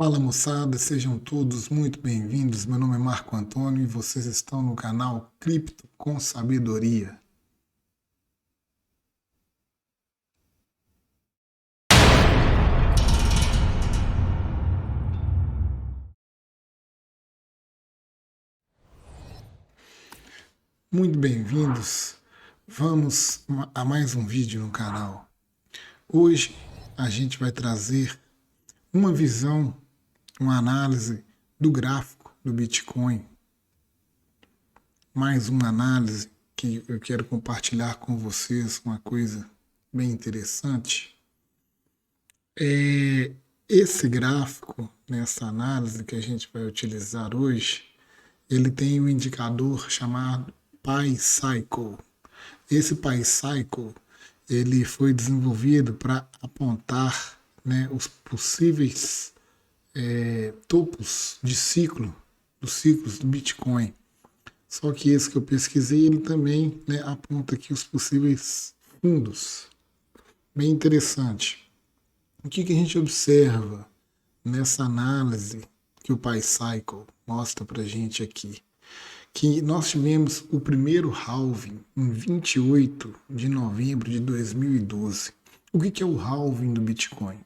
Fala moçada, sejam todos muito bem-vindos. Meu nome é Marco Antônio e vocês estão no canal Cripto com Sabedoria. Muito bem-vindos. Vamos a mais um vídeo no canal. Hoje a gente vai trazer uma visão, uma análise do gráfico do Bitcoin. Mais uma análise que eu quero compartilhar com vocês, uma coisa bem interessante. Esse gráfico, nessa análise que a gente vai utilizar hoje, ele tem um indicador chamado Pi Cycle. Esse Pi Cycle ele foi desenvolvido para apontar, né, os possíveis topos de ciclo, dos ciclos do Bitcoin. Só que esse que eu pesquisei, ele também, né, aponta aqui os possíveis fundos. Bem interessante. O que a gente observa nessa análise que o Pi Cycle mostra para a gente aqui? Que nós tivemos o primeiro halving em 28 de novembro de 2012. O que é o halving do Bitcoin?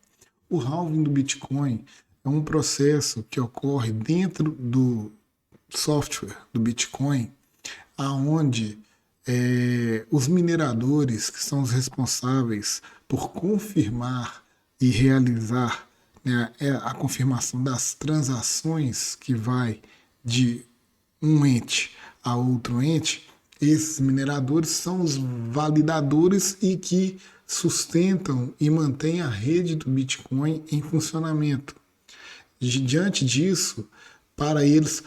O halving do Bitcoin é um processo que ocorre dentro do software do Bitcoin, aonde os mineradores, que são os responsáveis por confirmar e realizar, né, a confirmação das transações que vai de um ente a outro ente, esses mineradores são os validadores e que sustentam e mantêm a rede do Bitcoin em funcionamento. Diante disso, para eles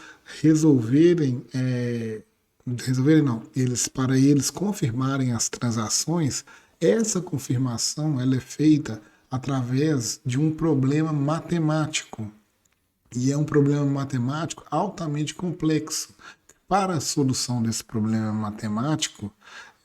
para eles confirmarem as transações, essa confirmação ela é feita através de um problema matemático. E é um problema matemático altamente complexo. Para a solução desse problema matemático,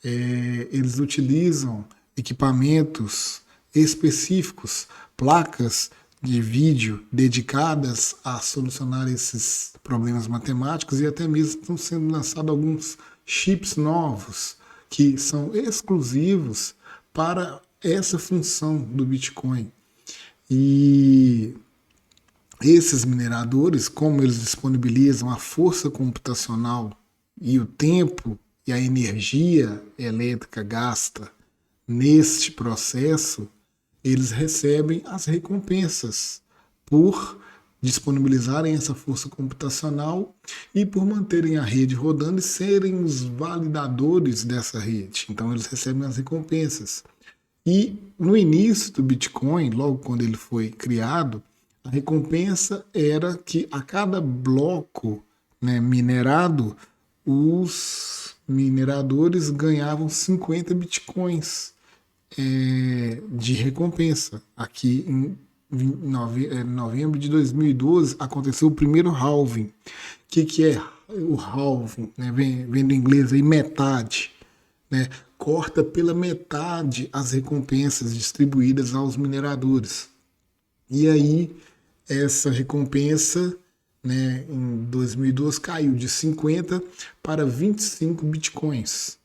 eles utilizam equipamentos específicos, placas de vídeo dedicadas a solucionar esses problemas matemáticos, e até mesmo estão sendo lançados alguns chips novos que são exclusivos para essa função do Bitcoin. E esses mineradores, como eles disponibilizam a força computacional e o tempo e a energia elétrica gasta neste processo, eles recebem as recompensas por disponibilizarem essa força computacional e por manterem a rede rodando e serem os validadores dessa rede. Então eles recebem as recompensas. E no início do Bitcoin, logo quando ele foi criado, a recompensa era que a cada bloco, né, minerado, os mineradores ganhavam 50 bitcoins de recompensa. Aqui em novembro de 2012 aconteceu o primeiro halving. O que é o halving? Né? Vem do inglês aí, metade. Né? Corta pela metade as recompensas distribuídas aos mineradores. E aí, essa recompensa, né, em 2012 caiu de 50 para 25 bitcoins.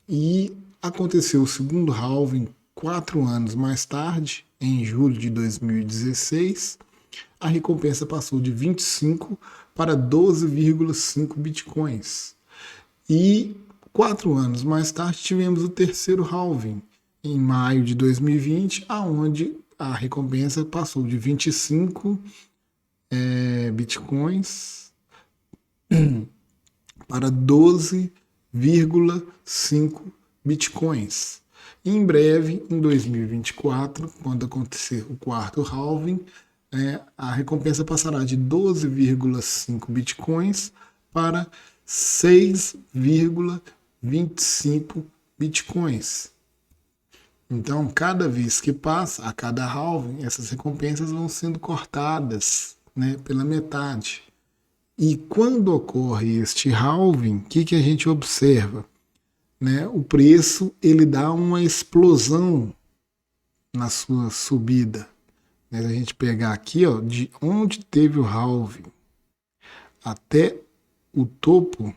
E aconteceu o segundo halving 4 anos mais tarde, em julho de 2016, a recompensa passou de 25 para 12,5 bitcoins. E 4 anos mais tarde tivemos o terceiro halving, em maio de 2020, aonde a recompensa passou de 25 bitcoins para 12,5 bitcoins. E em breve, em 2024, quando acontecer o quarto halving, a recompensa passará de 12,5 bitcoins para 6,25 bitcoins. Então, cada vez que passa, a cada halving, essas recompensas vão sendo cortadas, né, pela metade. E quando ocorre este halving, o que a gente observa? Né, o preço ele dá uma explosão na sua subida. Mas a gente pegar aqui, ó, de onde teve o halving até o topo,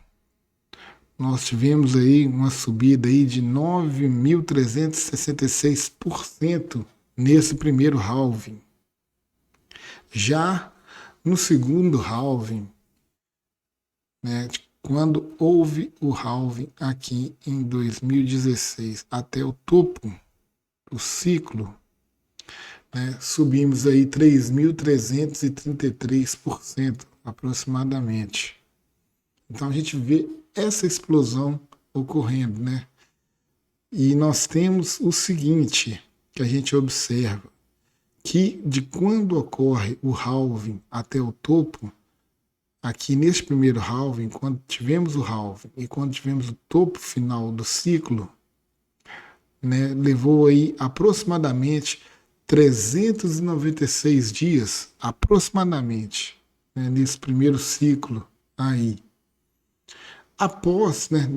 nós tivemos aí uma subida aí de 9.366% nesse primeiro halving. Já no segundo halving, né, quando houve o halving aqui em 2016 até o topo do ciclo, né, subimos aí 3.333% aproximadamente. Então a gente vê essa explosão ocorrendo, né? E nós temos o seguinte que a gente observa, que de quando ocorre o halving até o topo, aqui neste primeiro halving, quando tivemos o halving e quando tivemos o topo final do ciclo, né, levou aí aproximadamente 396 dias, aproximadamente, né, nesse primeiro ciclo aí. Após, né,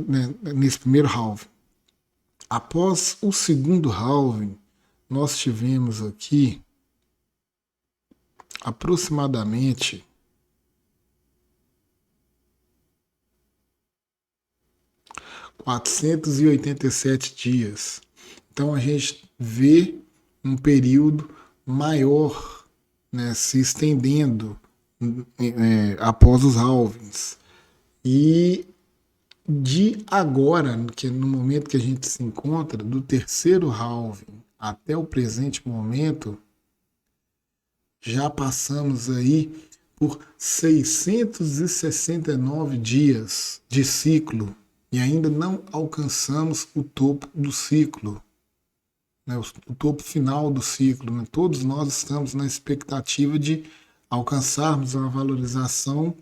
nesse primeiro halving, após o segundo halving, nós tivemos aqui aproximadamente 487 dias. Então a gente vê um período maior, né, se estendendo após os halvings. E de agora, que no momento que a gente se encontra, do terceiro halving até o presente momento, já passamos aí por 669 dias de ciclo e ainda não alcançamos o topo do ciclo, né, o topo final do ciclo. Né? Todos nós estamos na expectativa de alcançarmos uma valorização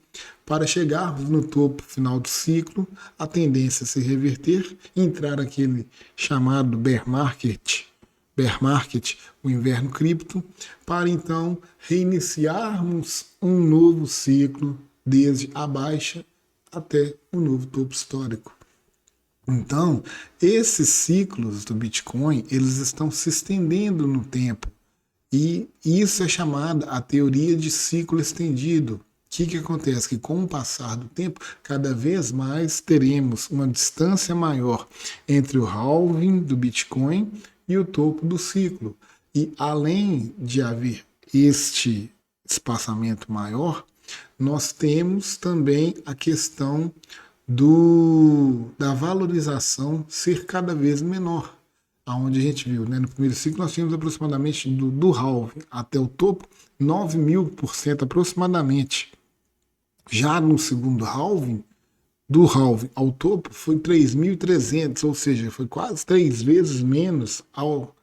para chegarmos no topo final do ciclo, a tendência a se reverter, entrar aquele chamado bear market, o inverno cripto, para então reiniciarmos um novo ciclo desde a baixa até o novo topo histórico. Então, esses ciclos do Bitcoin, eles estão se estendendo no tempo. E isso é chamada a teoria de ciclo estendido. O que acontece? Que com o passar do tempo, cada vez mais teremos uma distância maior entre o halving do Bitcoin e o topo do ciclo. E além de haver este espaçamento maior, nós temos também a questão da valorização ser cada vez menor. Aonde a gente viu, né? No primeiro ciclo nós tínhamos aproximadamente do halving até o topo 9.000% aproximadamente. Já no segundo halving, do halving ao topo foi 3.300, ou seja, foi quase 3 vezes menos ao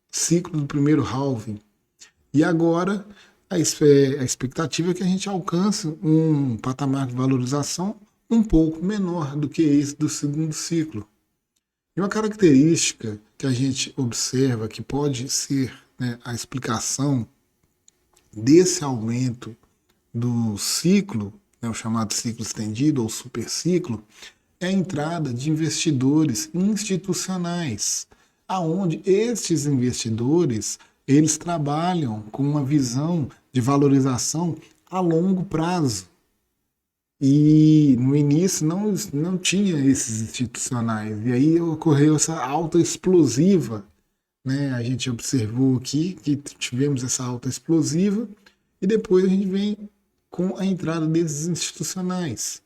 ciclo do primeiro halving. E agora a expectativa é que a gente alcance um patamar de valorização um pouco menor do que esse do segundo ciclo. E uma característica que a gente observa que pode ser, né, a explicação desse aumento do ciclo, né, o chamado ciclo estendido ou superciclo, é a entrada de investidores institucionais, aonde estes investidores eles trabalham com uma visão de valorização a longo prazo. E no início não tinha esses institucionais. E aí ocorreu essa alta explosiva. Né? A gente observou aqui que tivemos essa alta explosiva e depois a gente vem com a entrada desses institucionais.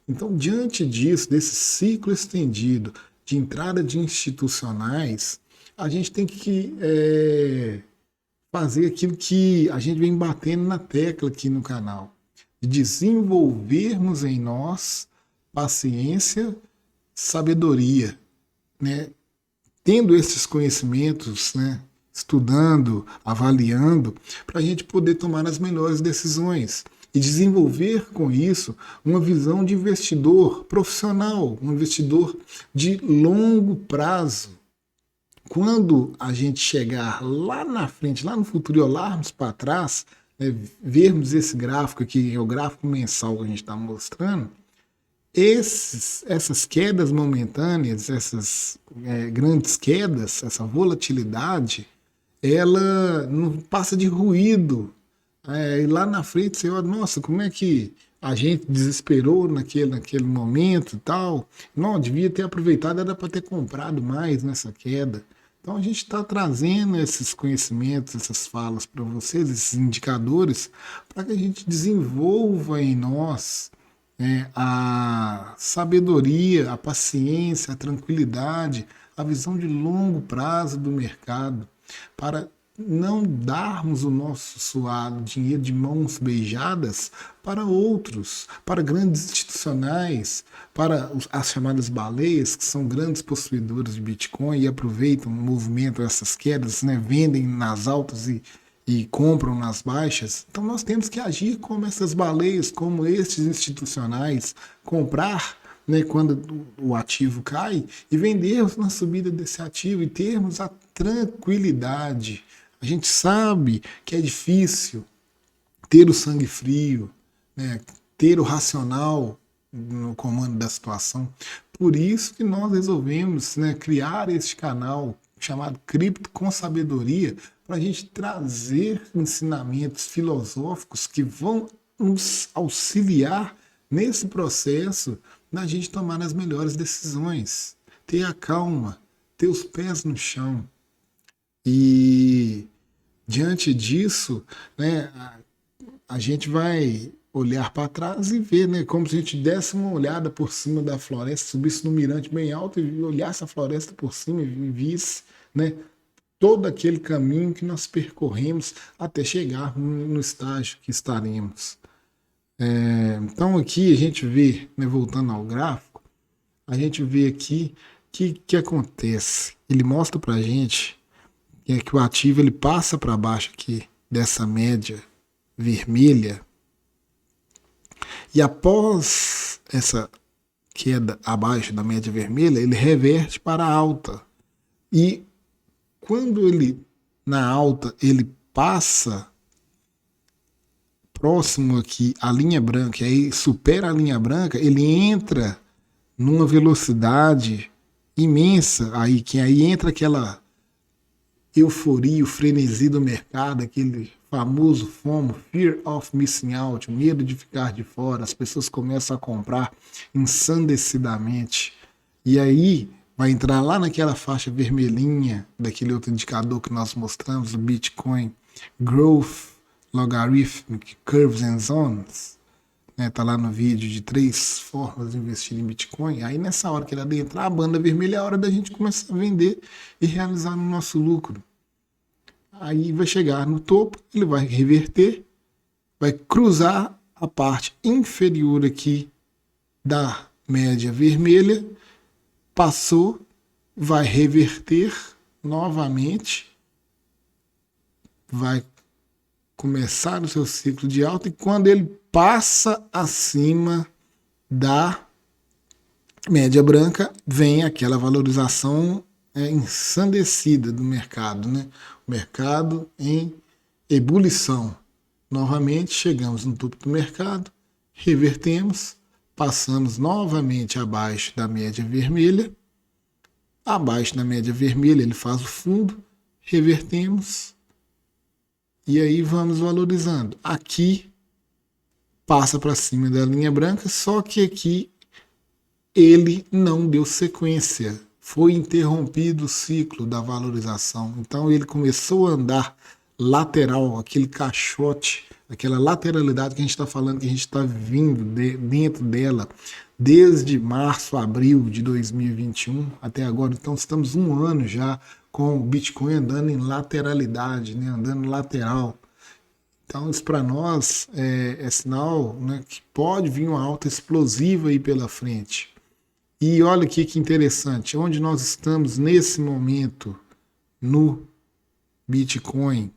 Então, diante disso, desse ciclo estendido de entrada de institucionais, a gente tem que fazer aquilo que a gente vem batendo na tecla aqui no canal. De desenvolvermos em nós paciência, sabedoria, né? Tendo esses conhecimentos, né? Estudando, avaliando, para a gente poder tomar as melhores decisões e desenvolver com isso uma visão de investidor profissional, um investidor de longo prazo. Quando a gente chegar lá na frente, lá no futuro e olharmos para trás, vermos esse gráfico aqui, é o gráfico mensal que a gente está mostrando, essas quedas momentâneas, essas grandes quedas, essa volatilidade, ela não passa de ruído. E lá na frente você olha, nossa, como é que a gente desesperou naquele momento e tal. Não, devia ter aproveitado, era para ter comprado mais nessa queda. Então a gente está trazendo esses conhecimentos, essas falas para vocês, esses indicadores, para que a gente desenvolva em nós a sabedoria, a paciência, a tranquilidade, a visão de longo prazo do mercado, para não darmos o nosso suado dinheiro de mãos beijadas para outros, para grandes institucionais, para as chamadas baleias, que são grandes possuidores de Bitcoin e aproveitam o movimento, essas quedas, né, vendem nas altas e compram nas baixas. Então nós temos que agir como essas baleias, como estes institucionais, comprar, né, quando o ativo cai e vendermos na subida desse ativo e termos a tranquilidade. A gente sabe que é difícil ter o sangue frio, né, ter o racional no comando da situação. Por isso que nós resolvemos, né, criar este canal chamado Cripto com Sabedoria, para a gente trazer ensinamentos filosóficos que vão nos auxiliar nesse processo da gente tomar as melhores decisões, ter a calma, ter os pés no chão. E diante disso, né, a gente vai olhar para trás e ver, né, como se a gente desse uma olhada por cima da floresta, subisse no mirante bem alto e olhasse a floresta por cima e visse, né, todo aquele caminho que nós percorremos até chegar no estágio que estaremos. Então aqui a gente vê, né, voltando ao gráfico, a gente vê aqui que acontece. Ele mostra para a gente que o ativo ele passa para baixo aqui dessa média vermelha e após essa queda abaixo da média vermelha ele reverte para a alta e quando ele na alta ele passa próximo aqui à linha branca e aí supera a linha branca, ele entra numa velocidade imensa aí que aí entra aquela euforia, o frenesi do mercado, aquele famoso FOMO, Fear of Missing Out, medo de ficar de fora, as pessoas começam a comprar ensandecidamente. E aí vai entrar lá naquela faixa vermelhinha daquele outro indicador que nós mostramos, o Bitcoin Growth Logarithmic Curves and Zones. Tá lá no vídeo de 3 formas de investir em Bitcoin. Aí nessa hora que ele adentrar a banda vermelha é a hora da gente começar a vender e realizar o nosso lucro. Aí vai chegar no topo, ele vai reverter, vai cruzar a parte inferior aqui da média vermelha, passou, vai reverter novamente, vai começar o seu ciclo de alta e quando ele passa acima da média branca, vem aquela valorização ensandecida do mercado, né? O mercado em ebulição. Novamente chegamos no topo do mercado, revertemos, passamos novamente abaixo da média vermelha, abaixo da média vermelha ele faz o fundo, revertemos e aí vamos valorizando. Aqui passa para cima da linha branca, só que aqui ele não deu sequência. Foi interrompido o ciclo da valorização. Então ele começou a andar lateral, aquele caixote, aquela lateralidade que a gente está falando, que a gente está vindo dentro dela desde março, abril de 2021 até agora. Então estamos um ano já com o Bitcoin andando em lateralidade, né? Andando lateral. Então isso para nós é sinal, né, que pode vir uma alta explosiva aí pela frente. E olha aqui que interessante, onde nós estamos nesse momento no Bitcoin.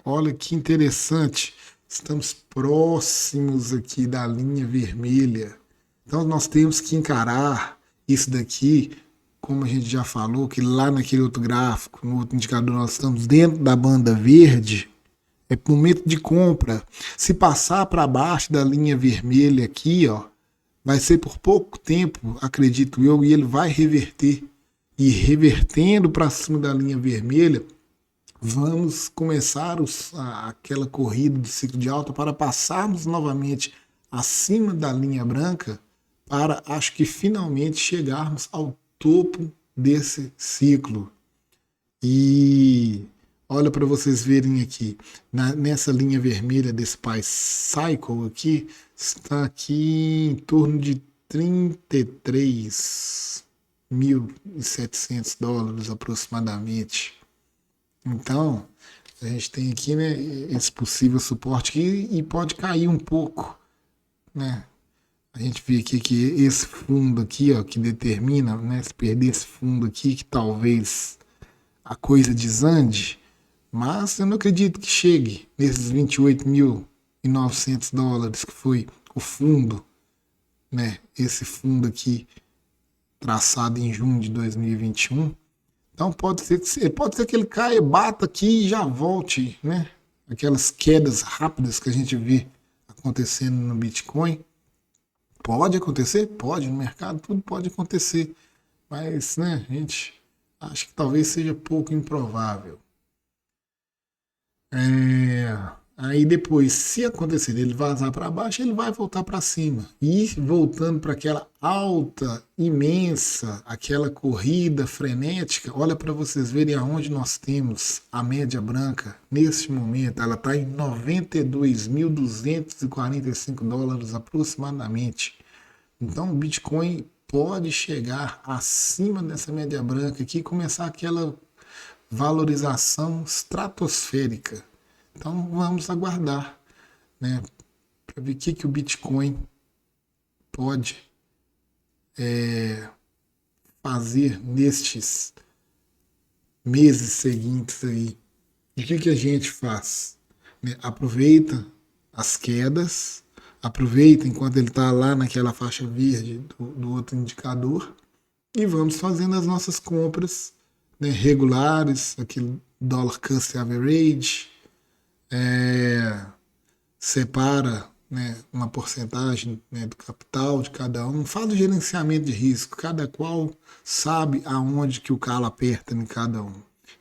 Olha que interessante, estamos próximos aqui da linha vermelha. Então nós temos que encarar isso daqui, como a gente já falou, que lá naquele outro gráfico, no outro indicador, nós estamos dentro da banda verde. É momento de compra. Se passar para baixo da linha vermelha aqui, ó, vai ser por pouco tempo, acredito eu, e ele vai reverter. E revertendo para cima da linha vermelha, vamos começar aquela corrida de ciclo de alta para passarmos novamente acima da linha branca para, acho que finalmente, chegarmos ao topo desse ciclo. E olha para vocês verem aqui, nessa linha vermelha desse Price Cycle aqui, está aqui em torno de 33.700 dólares aproximadamente. Então, a gente tem aqui, né, esse possível suporte aqui e pode cair um pouco, né? A gente vê aqui que esse fundo aqui, ó, que determina, né, se perder esse fundo aqui, que talvez a coisa desande, mas eu não acredito que chegue nesses 28.900 dólares que foi o fundo, né? Esse fundo aqui traçado em junho de 2021. Então pode ser que ele caia, bata aqui e já volte, né? Aquelas quedas rápidas que a gente vê acontecendo no Bitcoin. Pode acontecer? Pode, no mercado tudo pode acontecer. Mas, né, gente, acho que talvez seja pouco improvável. Aí depois, se acontecer dele vazar para baixo, ele vai voltar para cima. E voltando para aquela alta imensa, aquela corrida frenética, olha para vocês verem aonde nós temos a média branca neste momento. Ela está em 92.245 dólares aproximadamente. Então o Bitcoin pode chegar acima dessa média branca aqui e começar aquela valorização estratosférica. Então vamos aguardar, né, para ver o que o Bitcoin pode fazer nestes meses seguintes aí. E o que a gente faz? Né? Aproveita as quedas, aproveita enquanto ele está lá naquela faixa verde do outro indicador e vamos fazendo as nossas compras, né, regulares, aquele dollar cost average, separa, né, uma porcentagem, né, do capital de cada um, faz o gerenciamento de risco, cada qual sabe aonde que o calo aperta em cada um.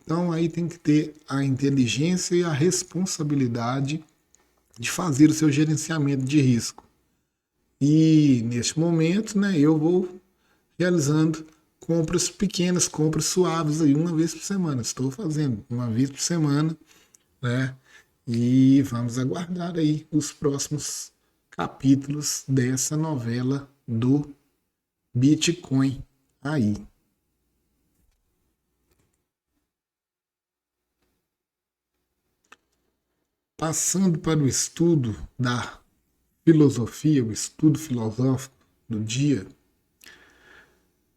Então aí tem que ter a inteligência e a responsabilidade de fazer o seu gerenciamento de risco. E neste momento, né, eu vou realizando compras pequenas, compras suaves aí uma vez por semana. Estou fazendo uma vez por semana, né? E vamos aguardar aí os próximos capítulos dessa novela do Bitcoin aí. Passando para o estudo da filosofia, o estudo filosófico do dia,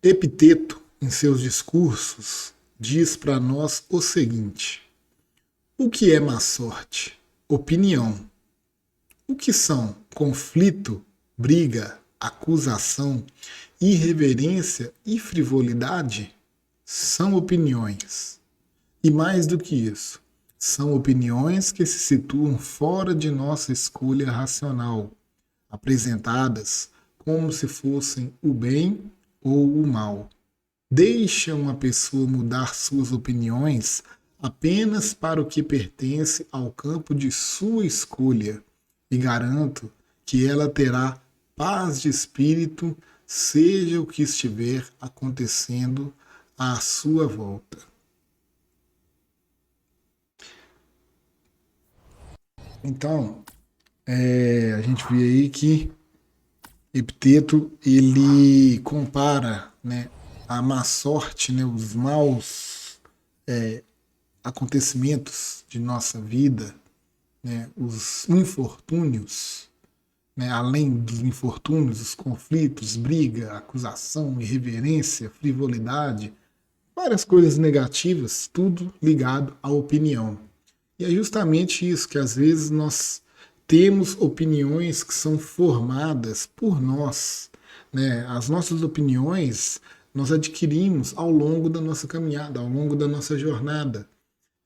Epiteto, em seus discursos, diz para nós o seguinte: o que é má sorte? Opinião. O que são conflito, briga, acusação, irreverência e frivolidade? São opiniões. E mais do que isso, são opiniões que se situam fora de nossa escolha racional, apresentadas como se fossem o bem ou o mal. Deixa uma pessoa mudar suas opiniões apenas para o que pertence ao campo de sua escolha, e garanto que ela terá paz de espírito, seja o que estiver acontecendo à sua volta. Então, a gente vê aí que Epiteto ele compara, né, a má sorte, né, os maus acontecimentos de nossa vida, né, os infortúnios, né, além dos infortúnios, os conflitos, briga, acusação, irreverência, frivolidade, várias coisas negativas, tudo ligado à opinião. E é justamente isso que às vezes nós temos opiniões que são formadas por nós, né? As nossas opiniões nós adquirimos ao longo da nossa caminhada, ao longo da nossa jornada.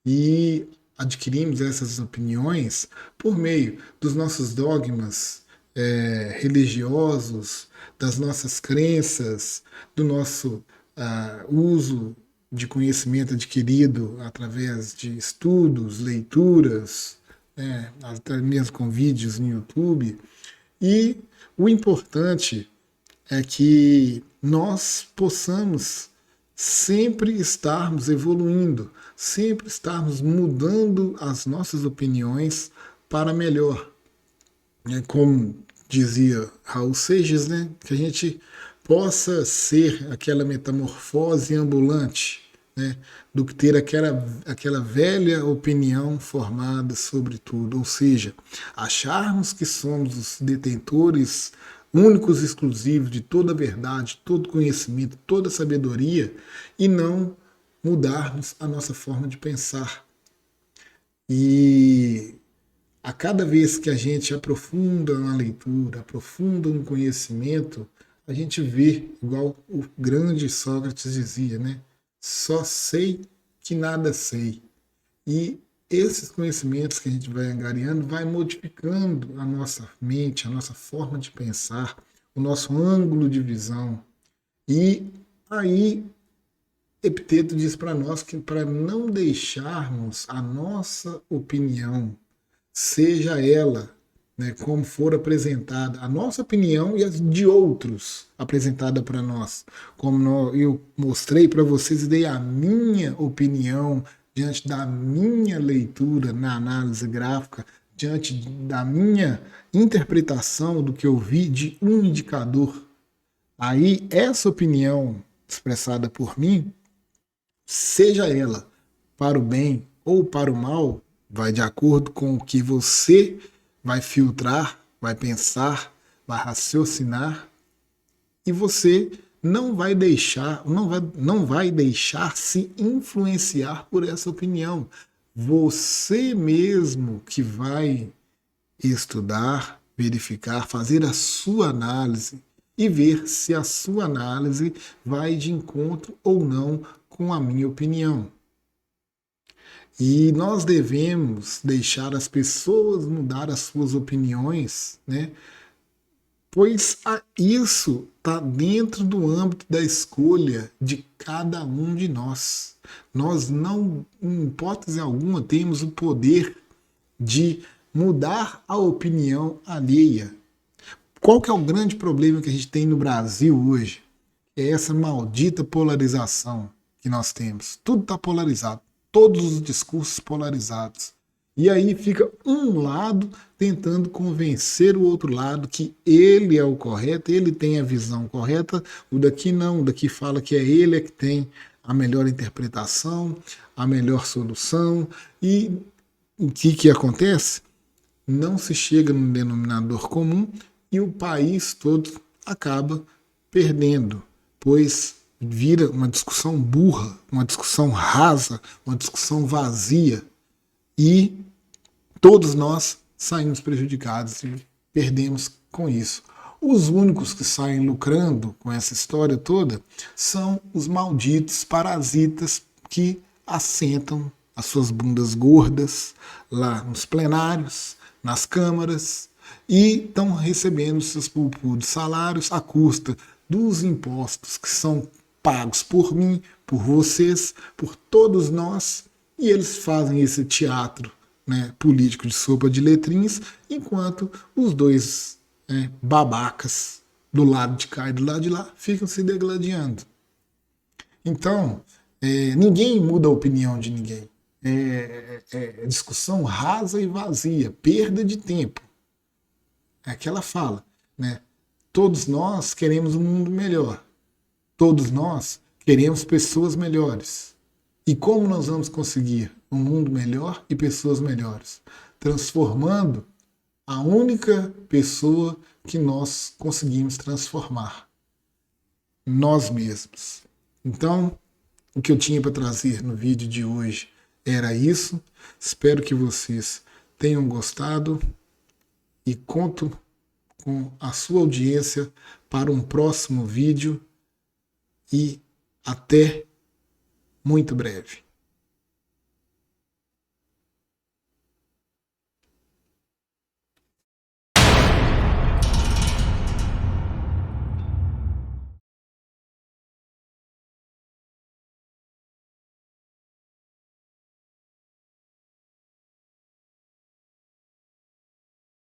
E adquirimos essas opiniões por meio dos nossos dogmas religiosos, das nossas crenças, do nosso uso de conhecimento adquirido através de estudos, leituras, né, até mesmo com vídeos no YouTube. E o importante é que nós possamos sempre estarmos evoluindo, sempre estarmos mudando as nossas opiniões para melhor. Como dizia Raul Seixas, né, que a gente possa ser aquela metamorfose ambulante, né, do que ter aquela velha opinião formada sobre tudo, ou seja, acharmos que somos os detentores únicos e exclusivos de toda a verdade, todo conhecimento, toda a sabedoria e não mudarmos a nossa forma de pensar. E a cada vez que a gente aprofunda na leitura, aprofunda no conhecimento, a gente vê, igual o grande Sócrates dizia, né? Só sei que nada sei. E esses conhecimentos que a gente vai angariando vai modificando a nossa mente, a nossa forma de pensar, o nosso ângulo de visão. E aí Epiteto diz para nós que para não deixarmos a nossa opinião, seja ela, né, como for apresentada, a nossa opinião e as de outros apresentada para nós. Como eu mostrei para vocês e dei a minha opinião diante da minha leitura na análise gráfica, diante da minha interpretação do que eu vi de um indicador. Aí essa opinião expressada por mim, seja ela para o bem ou para o mal, vai de acordo com o que você vai filtrar, vai pensar, vai raciocinar, e você não vai deixar se influenciar por essa opinião. Você mesmo que vai estudar, verificar, fazer a sua análise e ver se a sua análise vai de encontro ou não com a minha opinião. E nós devemos deixar as pessoas mudar as suas opiniões, né? Pois isso está dentro do âmbito da escolha de cada um de nós. Nós não, em hipótese alguma, temos o poder de mudar a opinião alheia. Qual que é o grande problema que a gente tem no Brasil hoje? É essa maldita polarização que nós temos. Tudo está polarizado. Todos os discursos polarizados. E aí fica um lado tentando convencer o outro lado que ele é o correto, ele tem a visão correta, o daqui não, o daqui fala que é ele que tem a melhor interpretação, a melhor solução. E o que acontece? Não se chega num denominador comum e o país todo acaba perdendo, pois vira uma discussão burra, uma discussão rasa, uma discussão vazia, e todos nós saímos prejudicados e perdemos com isso. Os únicos que saem lucrando com essa história toda são os malditos parasitas que assentam as suas bundas gordas lá nos plenários, nas câmaras, e estão recebendo seus pulpudos salários à custa dos impostos que são pagos por mim, por vocês, por todos nós, e eles fazem esse teatro, né, político de sopa de letrinhas, enquanto os dois babacas do lado de cá e do lado de lá ficam se degladiando. Então, ninguém muda a opinião de ninguém. É discussão rasa e vazia, perda de tempo. É aquela fala, né? Todos nós queremos um mundo melhor. Todos nós queremos pessoas melhores. E como nós vamos conseguir um mundo melhor e pessoas melhores? Transformando a única pessoa que nós conseguimos transformar: nós mesmos. Então, o que eu tinha para trazer no vídeo de hoje era isso. Espero que vocês tenham gostado e conto com a sua audiência para um próximo vídeo e até muito breve.